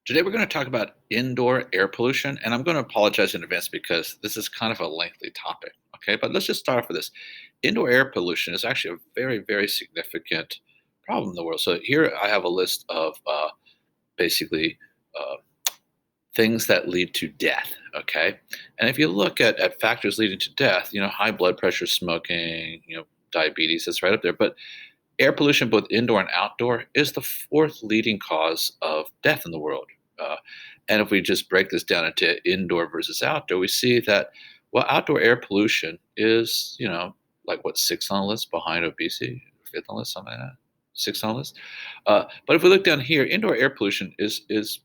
Today we're going to talk about indoor air pollution, and I'm going to apologize in advance because this is kind of a lengthy topic. Okay, but let's just start off with this. Indoor air pollution is actually a very, very significant problem in the world. So here I have a list of basically uh, things that lead to death. Okay, and if you look at factors leading to death, high blood pressure, smoking, diabetes, that's right up there. But air pollution, both indoor and outdoor, is the fourth leading cause of death in the world. Uh, and if we just break this down into indoor versus outdoor, we see that, well, outdoor air pollution is, like what, sixth on the list behind obesity, fifth on the list, something like that, sixth on the list. But if we look down here, indoor air pollution is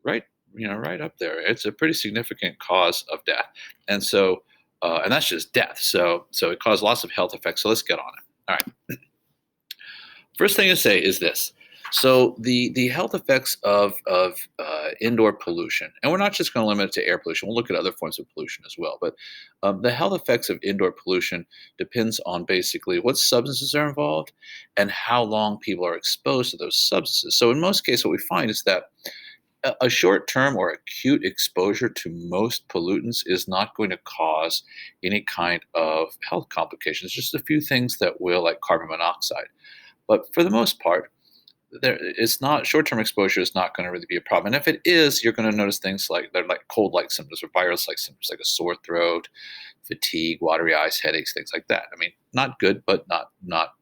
right, right up there. It's a pretty significant cause of death, and so, and that's just death. So it caused lots of health effects. So let's get on it. All right. First thing to say is this. So the health effects of indoor pollution, and we're not just going to limit it to air pollution. We'll look at other forms of pollution as well. But the health effects of indoor pollution depends on basically what substances are involved and how long people are exposed to those substances. So in most cases, what we find is that a short-term or acute exposure to most pollutants is not going to cause any kind of health complications. Just a few things that will, like carbon monoxide. But for the most part, it's not short-term exposure is not going to really be a problem. And if it is, you're going to notice things like they're like cold-like symptoms or virus-like symptoms, like a sore throat, fatigue, watery eyes, headaches, things like that. I mean, not good, but not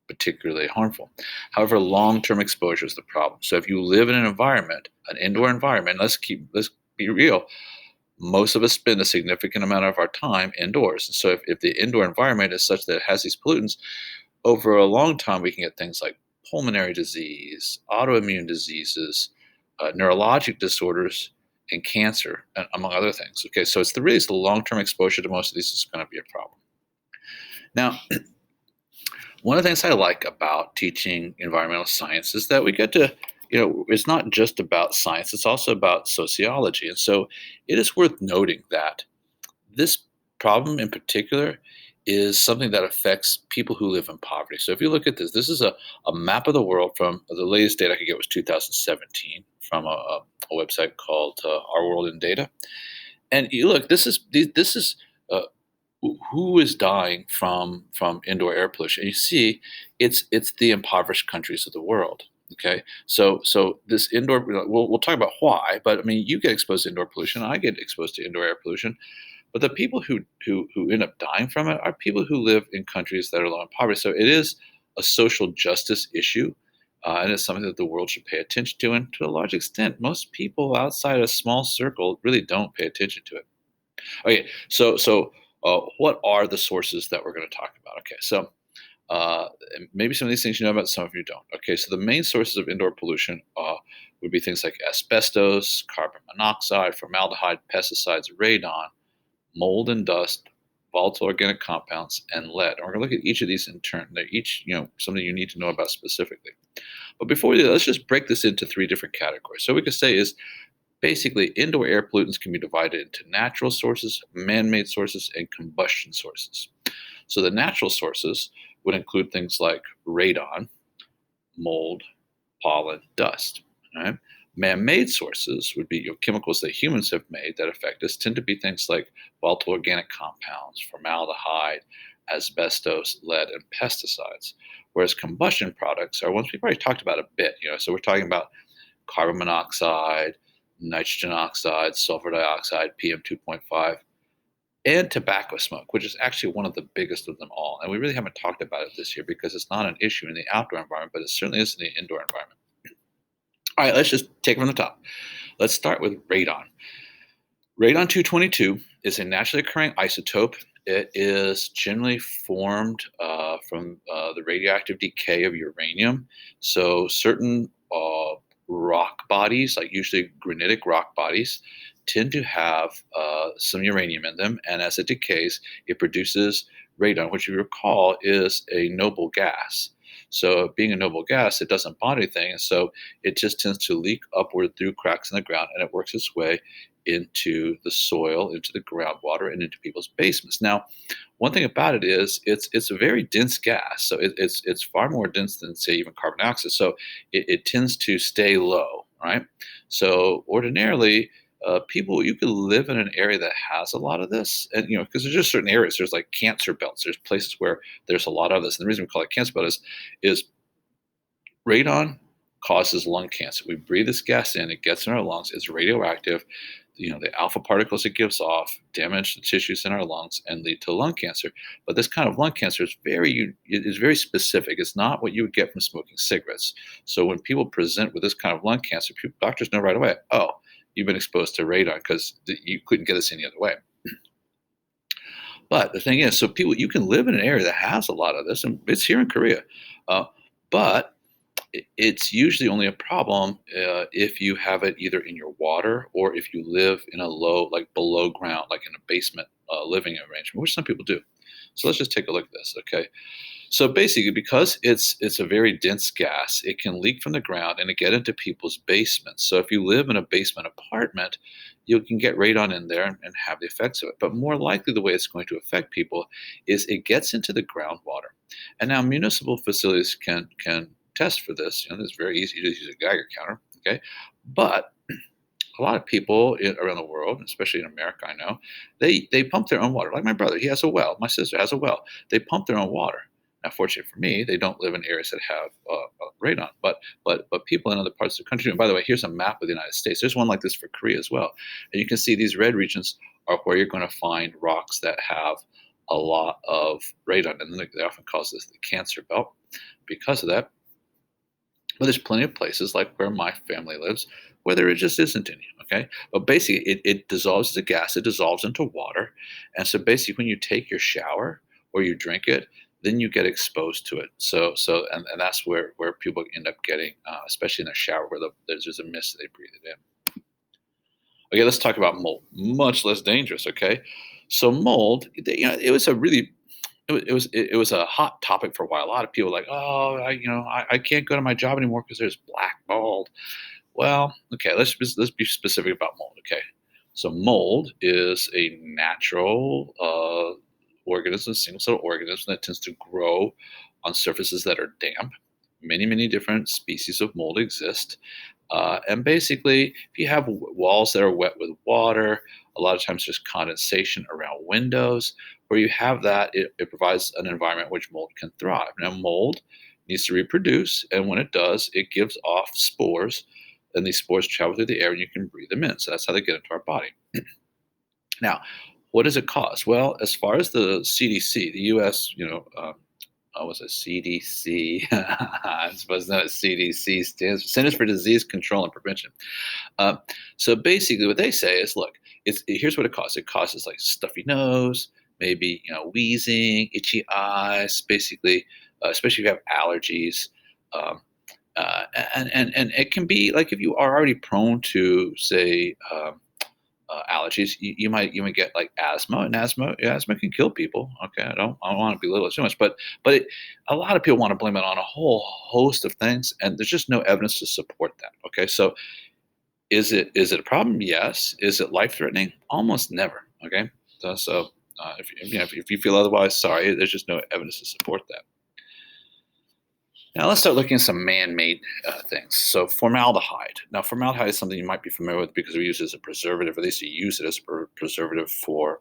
particularly harmful. However, long-term exposure is the problem. So if you live in an environment, an indoor environment, let's be real. Most of us spend a significant amount of our time indoors. And so if the indoor environment is such that it has these pollutants, over a long time, we can get things like pulmonary disease, autoimmune diseases, neurologic disorders, and cancer, among other things. Okay, so it's the long-term exposure to most of these is going to be a problem. Now, one of the things I like about teaching environmental science is that we get to, it's not just about science, it's also about sociology. And so it is worth noting that this problem in particular is something that affects people who live in poverty. So if you look at this, this is a map of the world from the latest data I could get was 2017 from a website called Our World in Data. And you look, this is who is dying from indoor air pollution. And you see, it's the impoverished countries of the world. Okay, so this indoor, we'll talk about why, but I mean, you get exposed to indoor pollution, I get exposed to indoor air pollution. But the people who end up dying from it are people who live in countries that are low in poverty. So it is a social justice issue, and it's something that the world should pay attention to. And to a large extent, most people outside a small circle really don't pay attention to it. Okay, so what are the sources that we're going to talk about? Okay, so maybe some of these things you know about, some of you don't. Okay, so the main sources of indoor pollution would be things like asbestos, carbon monoxide, formaldehyde, pesticides, radon, mold and dust, volatile organic compounds, and lead. And we're going to look at each of these in turn. They're each, something you need to know about specifically. But before we do that, let's just break this into three different categories. So what we could say is basically indoor air pollutants can be divided into natural sources, man-made sources, and combustion sources. So the natural sources would include things like radon, mold, pollen, dust. Right? Man-made sources would be chemicals that humans have made that affect us, tend to be things like volatile organic compounds, formaldehyde, asbestos, lead, and pesticides. Whereas combustion products are ones we've already talked about a bit. So we're talking about carbon monoxide, nitrogen oxide, sulfur dioxide, PM 2.5, and tobacco smoke, which is actually one of the biggest of them all. And we really haven't talked about it this year because it's not an issue in the outdoor environment, but it certainly is in the indoor environment. All right, let's just take it from the top. Let's start with radon. Radon 222 is a naturally occurring isotope. It is generally formed from the radioactive decay of uranium. So certain rock bodies, like usually granitic rock bodies, tend to have some uranium in them. And as it decays, it produces radon, which you recall is a noble gas. So being a noble gas, it doesn't bond anything. And so it just tends to leak upward through cracks in the ground, and it works its way into the soil, into the groundwater, and into people's basements. Now, one thing about it is it's a very dense gas. So it's far more dense than, say, even carbon dioxide. So it tends to stay low. right? So ordinarily, people you could live in an area that has a lot of this, and because there's just certain areas. There's like cancer belts. There's places where there's a lot of this, and the reason we call it cancer belt is radon causes lung cancer. We breathe this gas in, it gets in our lungs, it's radioactive. The alpha particles it gives off damage the tissues in our lungs and lead to lung cancer. But this kind of lung cancer is very specific. It's not what you would get from smoking cigarettes. So when people present with this kind of lung cancer, doctors know right away, oh, you've been exposed to radon because you couldn't get this any other way. But the thing is, so people, you can live in an area that has a lot of this, and it's here in Korea. But it's usually only a problem if you have it either in your water or if you live in a low, like below ground, like in a basement living arrangement, which some people do. So let's just take a look at this, okay? So basically, because it's a very dense gas, it can leak from the ground and it get into people's basements. So if you live in a basement apartment, you can get radon in there and have the effects of it. But more likely, the way it's going to affect people is it gets into the groundwater. And now municipal facilities can test for this. It's very easy to use a Geiger counter, okay? But a lot of people around the world, especially in America, I know, they pump their own water. Like my brother, he has a well. My sister has a well. They pump their own water. Now, fortunately for me, they don't live in areas that have radon. But people in other parts of the country. And by the way, here's a map of the United States. There's one like this for Korea as well. And you can see these red regions are where you're going to find rocks that have a lot of radon, and they often call this the cancer belt because of that. But there's plenty of places like where my family lives where there just isn't any. Okay, but basically it dissolves as a gas. It dissolves into water, and so basically when you take your shower or you drink it, then you get exposed to it. And that's where people end up getting, especially in the shower where there's a mist they breathe it in. Okay, let's talk about mold. Much less dangerous. Okay, so mold, it was a really it was a hot topic for a while. A lot of people were like, oh, I can't go to my job anymore because there's black mold. Well, okay, let's be specific about mold. Okay, so mold is a natural organism, single cell organism that tends to grow on surfaces that are damp. Many different species of mold exist. And basically, if you have walls that are wet with water, a lot of times there's condensation around windows. Where you have that, it provides an environment which mold can thrive. Now, mold needs to reproduce, and when it does, it gives off spores, and these spores travel through the air, and you can breathe them in. So that's how they get into our body. Now, what does it cause? Well, as far as the CDC, the U.S., was it CDC? I'm supposed to know what CDC stands for, Centers for Disease Control and Prevention. Uh, so basically, what they say is, look, here's what it causes. It causes like stuffy nose, maybe wheezing, itchy eyes, basically, especially if you have allergies. Um, and it can be like if you are already prone to, say, allergies, you might get like asthma, and asthma can kill people. Okay, I don't want to belittle it too much, but a lot of people want to blame it on a whole host of things, and there's just no evidence to support that. Okay, so is it a problem? Yes. Is it life threatening? Almost never. Okay, so if you feel otherwise, sorry, there's just no evidence to support that. Now let's start looking at some man-made things. So formaldehyde. Now formaldehyde is something you might be familiar with because we use it as a preservative, or at least you use it as a preservative for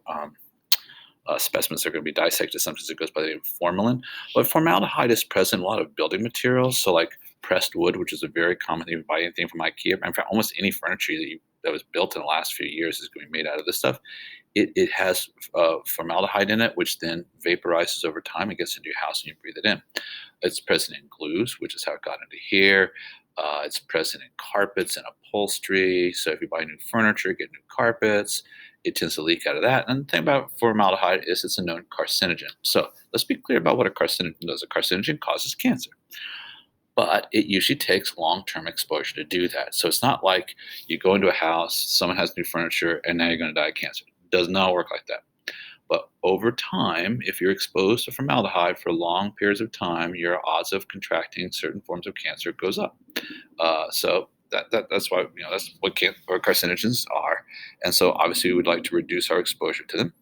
specimens that are going to be dissected. Sometimes it goes by the name of formalin. But formaldehyde is present in a lot of building materials. So like pressed wood, which is a very common thing. You buy anything from IKEA. In fact, almost any furniture that was built in the last few years is going to be made out of this stuff. It has formaldehyde in it, which then vaporizes over time and gets into your house and you breathe it in. It's present in glues, which is how it got into here. It's present in carpets and upholstery. So if you buy new furniture, get new carpets, it tends to leak out of that. And the thing about formaldehyde is it's a known carcinogen. So let's be clear about what a carcinogen does. A carcinogen causes cancer, but it usually takes long-term exposure to do that. So it's not like you go into a house, someone has new furniture, and now you're going to die of cancer. It does not work like that. But over time, if you're exposed to formaldehyde for long periods of time, your odds of contracting certain forms of cancer goes up. So that's why that's what carcinogens are, and so obviously we would like to reduce our exposure to them.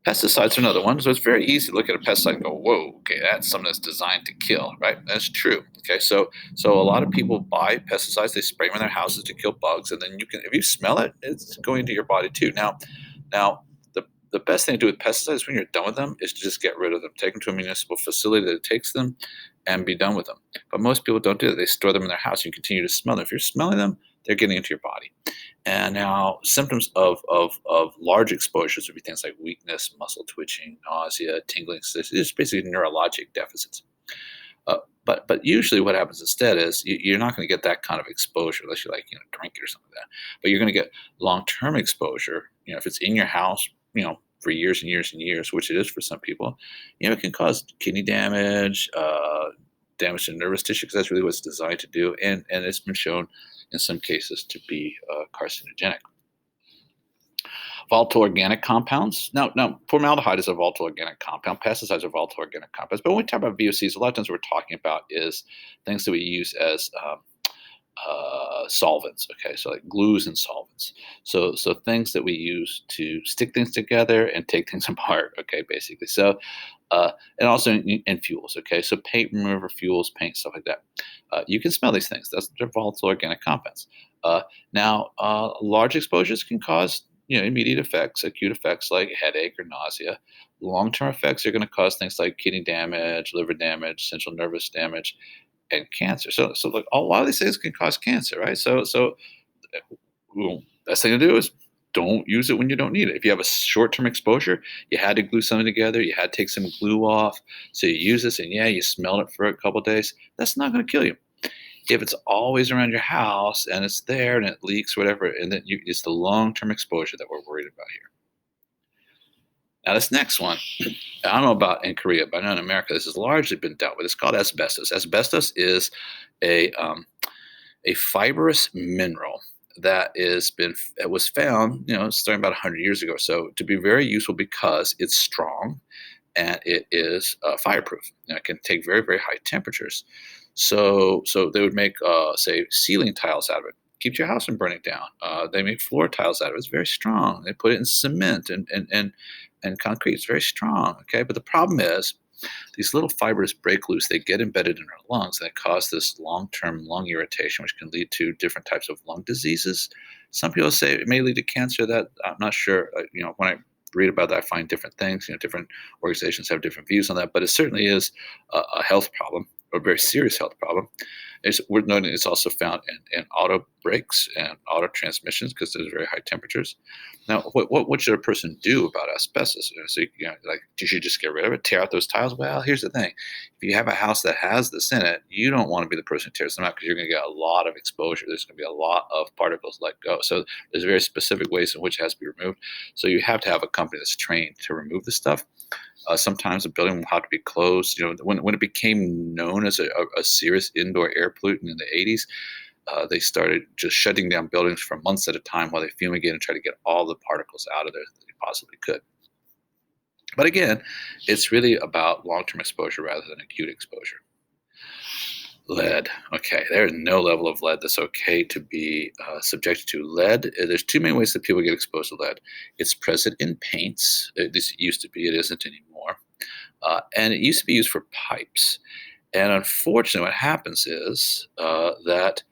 Pesticides are another one. So it's very easy to look at a pesticide and go, "Whoa, okay, that's something that's designed to kill," right? That's true. Okay, so a lot of people buy pesticides, they spray them in their houses to kill bugs, and then you can, if you smell it, it's going into your body too. Now the best thing to do with pesticides when you're done with them is to just get rid of them, take them to a municipal facility that takes them, and be done with them. But most people don't do that. They store them in their house. And you continue to smell them. If you're smelling them, they're getting into your body. And now symptoms of large exposures would be things like weakness, muscle twitching, nausea, tingling. It's basically neurologic deficits. But usually what happens instead is you're not going to get that kind of exposure unless you like drink it or something like that. But you're going to get long-term exposure. If it's in your house, for years and years and years, which it is for some people, it can cause kidney damage, damage to nervous tissue because that's really what it's designed to do, and it's been shown in some cases to be carcinogenic. Volatile organic compounds. Now, formaldehyde is a volatile organic compound. Pesticides are volatile organic compounds. But when we talk about VOCs, a lot of times what we're talking about is things that we use as solvents. Okay, so like glues and solvents. So things that we use to stick things together and take things apart. Okay, basically. And also in fuels. Okay, so paint remover fuels, paint stuff like that. You can smell these things. They're volatile organic compounds. Large exposures can cause immediate effects, acute effects like headache or nausea. Long-term effects are going to cause things like kidney damage, liver damage, central nervous damage, and cancer. So like a lot of these things can cause cancer, right? Well, best thing to do is don't use it when you don't need it. If you have a short-term exposure, you had to glue something together, you had to take some glue off, so you use this, and yeah, you smelled it for a couple of days. That's not going to kill you. If it's always around your house and it's there and it leaks, whatever, and then it's the long-term exposure that we're worried about here. Now, this next one, I don't know about in Korea, but I know in America this has largely been dealt with. It's called asbestos. Asbestos is a fibrous mineral that it was found, starting about 100 years ago, so to be very useful because it's strong and it is fireproof. It can take very, very high temperatures. So they would make, say, ceiling tiles out of it. Keeps your house from burning down. They make floor tiles out of it. It's very strong. They put it in cement and concrete. It's very strong. Okay, but the problem is these little fibers break loose. They get embedded in our lungs, and they cause this long-term lung irritation, which can lead to different types of lung diseases. Some people say it may lead to cancer. That I'm not sure. When I read about that, I find different things. Different organizations have different views on that, but it certainly is a health problem, a very serious health problem. It's worth noting it's also found in auto brakes and auto transmissions because there's very high temperatures. Now, what should a person do about asbestos? Like, you should just get rid of it, tear out those tiles. Well, here's the thing: if you have a house that has this in it, you don't want to be the person who tears them out because you're going to get a lot of exposure. There's going to be a lot of particles let go. So there's very specific ways in which it has to be removed. So you have to have a company that's trained to remove the stuff. Sometimes a building will have to be closed. When it became known as a serious indoor air pollutant in the 80s, they started just shutting down buildings for months at a time while they fumigate and try to get all the particles out of there that they possibly could. But again, it's really about long-term exposure rather than acute exposure. Lead. Okay, there's no level of lead that's okay to be subjected to. Lead, there's two main ways that people get exposed to lead. It's present in paints. This used to be, it isn't anymore. And it used to be used for pipes. And unfortunately, what happens is that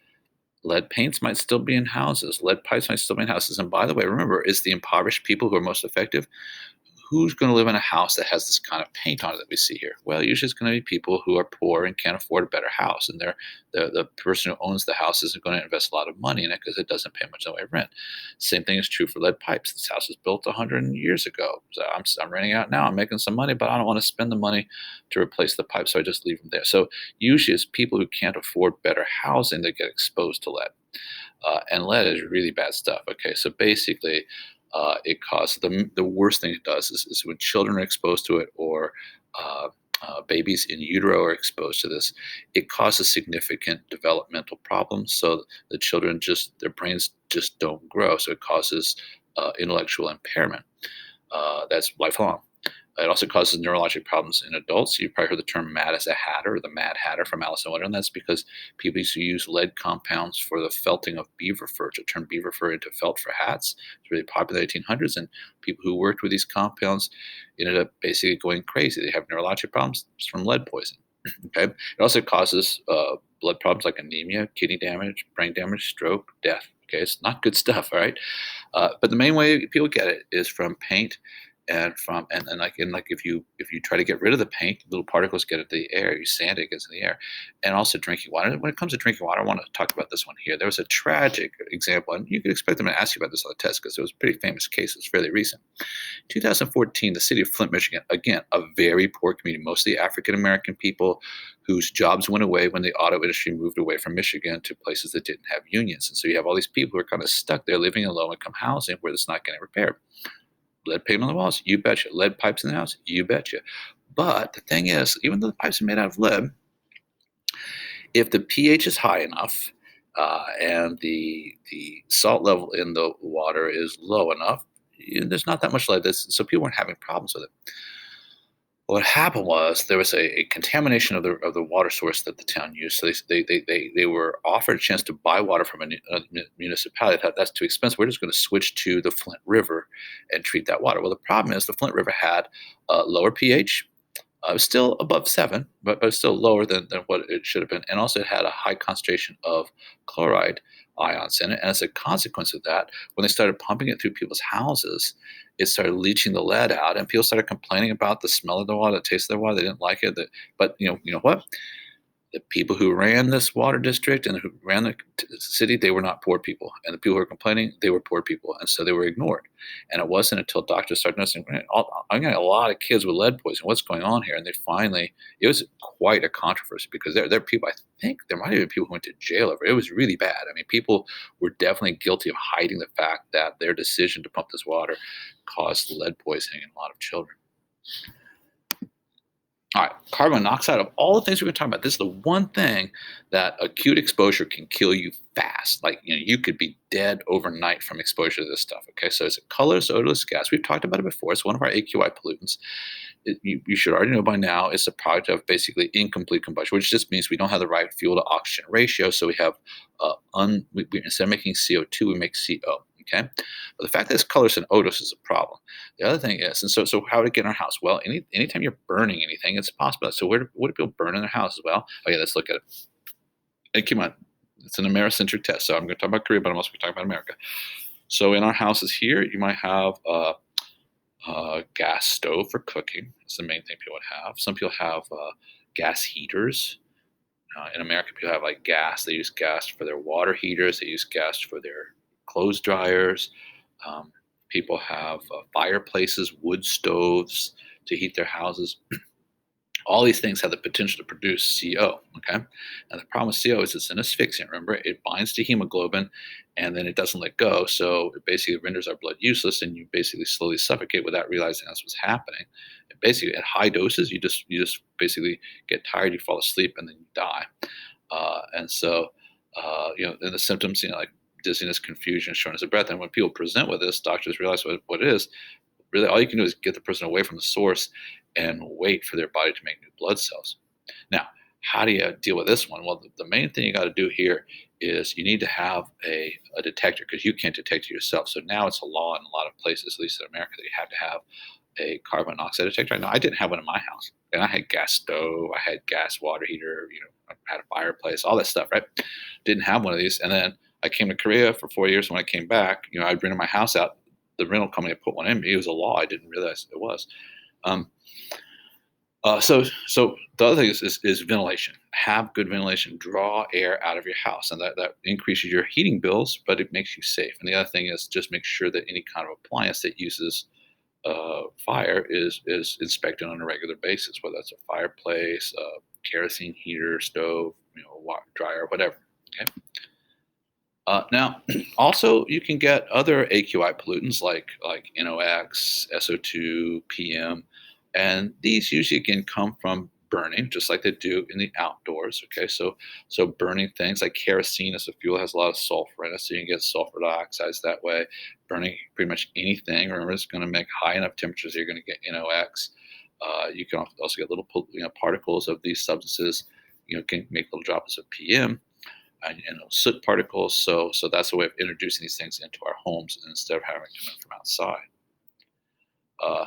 lead paints might still be in houses. Lead pipes might still be in houses. And by the way, remember, it's the impoverished people who are most affected. Who's going to live in a house that has this kind of paint on it that we see here? Well, usually it's going to be people who are poor and can't afford a better house. And the person who owns the house isn't going to invest a lot of money in it because it doesn't pay much in the way of rent. Same thing is true for lead pipes. This house was built 100 years ago. So I'm renting out now. I'm making some money, but I don't want to spend the money to replace the pipe, so I just leave them there. So usually it's people who can't afford better housing that get exposed to lead. And lead is really bad stuff. Okay, so basically, it causes the worst thing it does is when children are exposed to it or babies in utero are exposed to this, it causes significant developmental problems. So the children their brains just don't grow. So it causes intellectual impairment. That's lifelong. It also causes neurologic problems in adults. You've probably heard the term "mad as a hatter" or the Mad Hatter from Alice in Wonderland. That's because people used to use lead compounds for the felting of beaver fur to turn beaver fur into felt for hats. It's really popular in the 1800s, and people who worked with these compounds ended up basically going crazy. They have neurologic problems just from lead poison. Okay, it also causes blood problems like anemia, kidney damage, brain damage, stroke, death. Okay, it's not good stuff. All right, but the main way people get it is from paint and from and like if you try to get rid of the paint, little particles get into the air. You sand it, gets in the air, and also drinking water. When it comes to drinking water, I want to talk about this one here. There was a tragic example, and you could expect them to ask you about this on the test because it was a pretty famous case. It's fairly recent. 2014, the city of Flint, Michigan, again, a very poor community, mostly African American people whose jobs went away when the auto industry moved away from Michigan to places that didn't have unions. And so you have all these people who are kind of stuck there living in low income housing where it's not getting repaired. Lead paint on the walls, you betcha. Lead pipes in the house, you betcha. But the thing is, even though the pipes are made out of lead, if the pH is high enough and the salt level in the water is low enough, there's not that much lead. So people weren't having problems with it. What happened was there was a contamination of the water source that the town used. So they were offered a chance to buy water from a municipality. They thought that's too expensive. We're just going to switch to the Flint River and treat that water. Well, the problem is the Flint River had lower pH. It was still above 7, but still lower than what it should have been. And also, it had a high concentration of chloride ions in it. And as a consequence of that, when they started pumping it through people's houses, it started leaching the lead out, and people started complaining about the smell of the water, the taste of the water. They didn't like it. But you know what? The people who ran this water district and who ran the city, they were not poor people. And the people who were complaining, they were poor people. And so they were ignored. And it wasn't until doctors started noticing, "Man, I'm getting a lot of kids with lead poisoning. What's going on here?" And they finally, it was quite a controversy because there are people, I think there might have been people who went to jail over it. It was really bad. I mean, people were definitely guilty of hiding the fact that their decision to pump this water caused lead poisoning in a lot of children. All right, carbon monoxide, of all the things we've been talking about, this is the one thing that acute exposure can kill you fast. Like, you could be dead overnight from exposure to this stuff. Okay, so it's a colorless, odorless gas. We've talked about it before. It's one of our AQI pollutants. You should already know by now it's a product of basically incomplete combustion, which just means we don't have the right fuel to oxygen ratio. So we have, instead of making CO2, we make CO. Okay, but the fact that it's colorless and odorless is a problem. The other thing is, and so how to get in our house? Well, anytime you're burning anything, it's possible. So what do people burn in their houses? Well, okay, let's look at it. And keep in mind, it's an Americentric test, so I'm going to talk about Korea, but I'm also going to talk about America. So in our houses here, you might have a gas stove for cooking. It's the main thing people would have. Some people have gas heaters. In America, people have like gas. They use gas for their water heaters. They use gas for their clothes dryers. Um, People have fireplaces, wood stoves to heat their houses. All these things have the potential to produce CO. Okay, and the problem with CO is it's an asphyxiant. Remember, it binds to hemoglobin, and then it doesn't let go. So it basically renders our blood useless, and you basically slowly suffocate without realizing that's what's happening. And basically, at high doses, you just basically get tired, you fall asleep, and then you die. And so, and the symptoms, like dizziness, confusion, shortness of breath. And when people present with this, doctors realize what it is. Really, all you can do is get the person away from the source and wait for their body to make new blood cells. Now, how do you deal with this one? Well, the main thing you got to do here is you need to have a detector because you can't detect it yourself. So now it's a law in a lot of places, at least in America, that you have to have a carbon monoxide detector. Now, I didn't have one in my house, and I had gas stove, I had gas water heater, I had a fireplace, all that stuff, right? Didn't have one of these, and then I came to Korea for 4 years. When I came back, I'd rent my house out. The rental company had put one in me. It was a law. I didn't realize it was. Um, so the other thing is ventilation. Have good ventilation. Draw air out of your house, and that increases your heating bills, but it makes you safe. And the other thing is just make sure that any kind of appliance that uses fire is inspected on a regular basis, whether that's a fireplace, a kerosene heater, stove, water dryer, whatever. Okay. Now, also you can get other AQI pollutants like NOx, SO2, PM, and these usually again come from burning, just like they do in the outdoors. Okay, so burning things like kerosene as a fuel has a lot of sulfur in it, so you can get sulfur dioxides that way. Burning pretty much anything, remember, it's going to make high enough temperatures you're going to get NOx. You can also get little particles of these substances. Can make little droplets of PM and soot particles. So that's a way of introducing these things into our homes instead of having to come in from outside. Uh,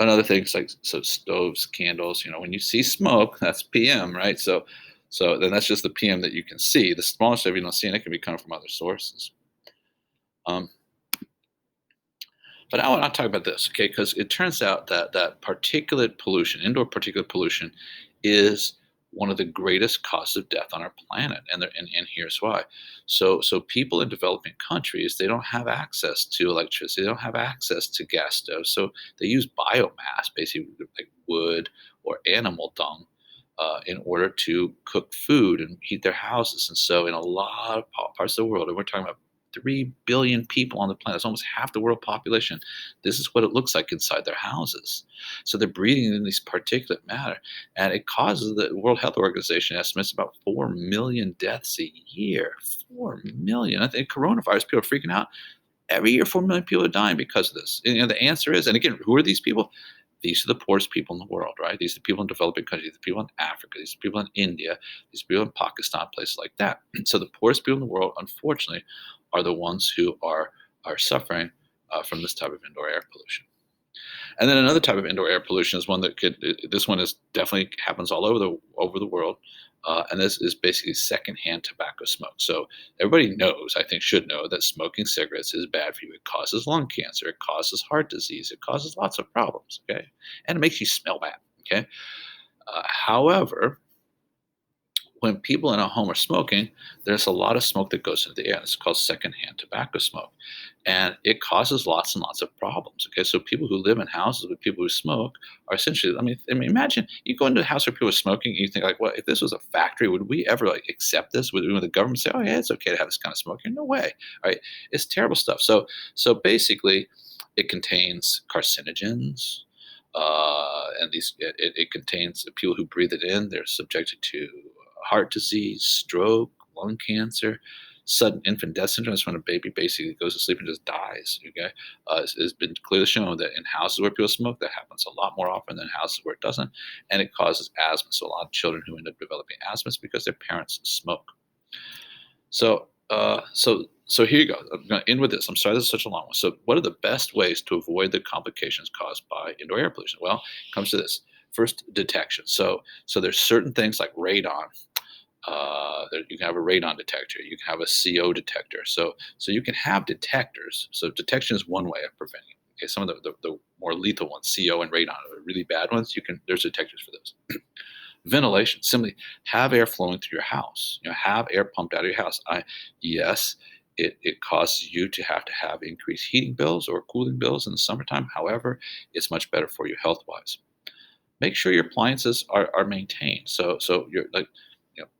Another thing is like stoves, candles. When you see smoke, that's PM, right? So then that's just the PM that you can see. The smaller stuff you don't see, and it can be coming from other sources. Um, but I want to talk about this, okay? Because it turns out that particulate pollution, indoor particulate pollution, is one of the greatest causes of death on our planet, and here's why. So people in developing countries, they don't have access to electricity, they don't have access to gas stoves, so they use biomass, basically like wood or animal dung, in order to cook food and heat their houses. And so, in a lot of parts of the world, and we're talking about 3 billion people on the planet, it's almost half the world population. This is what it looks like inside their houses. So they're breathing in these particulate matter, and it causes the World Health Organization estimates about 4 million deaths a year. 4 million. I think coronavirus, people are freaking out. Every year, 4 million people are dying because of this. And the answer is, and again, who are these people? These are the poorest people in the world, right? These are the people in developing countries, the people in Africa, these are people in India, these are people in Pakistan, places like that. So the poorest people in the world, unfortunately, are the ones who are suffering from this type of indoor air pollution. And then another type of indoor air pollution is one that this one is definitely happens all over the world. And this is basically secondhand tobacco smoke. So everybody knows, I think should know, that smoking cigarettes is bad for you. It causes lung cancer. It causes heart disease. It causes lots of problems. Okay. And it makes you smell bad. Okay. However, when people in a home are smoking, there's a lot of smoke that goes into the air. It's called secondhand tobacco smoke. And it causes lots and lots of problems. Okay. So people who live in houses with people who smoke are essentially, I mean, imagine you go into a house where people are smoking and you think like, well, if this was a factory, would we ever like accept this? Would the government say, oh yeah, it's okay to have this kind of smoke here? No way. All right. It's terrible stuff. So basically it contains carcinogens. And it contains people who breathe it in, they're subjected to heart disease, stroke, lung cancer, sudden infant death syndrome. That's when a baby basically goes to sleep and just dies. Okay, it's been clearly shown that in houses where people smoke, that happens a lot more often than houses where it doesn't, and it causes asthma. So a lot of children who end up developing asthma is because their parents smoke. So here you go. I'm going to end with this. I'm sorry this is such a long one. So what are the best ways to avoid the complications caused by indoor air pollution? Well, it comes to this. First, detection. So there's certain things like radon. You can have a radon detector. You can have a CO detector. So you can have detectors. So detection is one way of preventing it. Okay, some of the more lethal ones, CO and radon, are really bad ones. There's detectors for those. Ventilation. Simply have air flowing through your house. Have air pumped out of your house. Yes, it causes you to have increased heating bills or cooling bills in the summertime. However, it's much better for you health wise. Make sure your appliances are maintained. So you're like,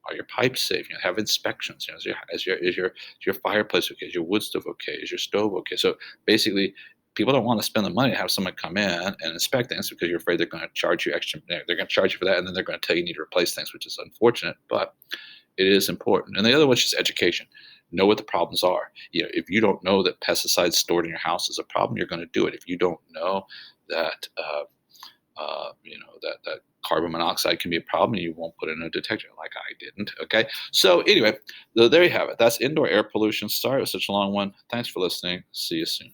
are your pipes safe? Have inspections. Is your fireplace okay? Is your wood stove okay? Is your stove okay? So basically, people don't want to spend the money to have someone come in and inspect things because you're afraid they're going to charge you extra. They're going to charge you for that, and then they're going to tell you need to replace things, which is unfortunate, but it is important. And the other one is just education. Know what the problems are. If you don't know that pesticides stored in your house is a problem, you're going to do it. If you don't know that that carbon monoxide can be a problem, you won't put in a detector like I didn't. Okay. So anyway, there you have it. That's indoor air pollution. Sorry it was such a long one. Thanks for listening. See you soon.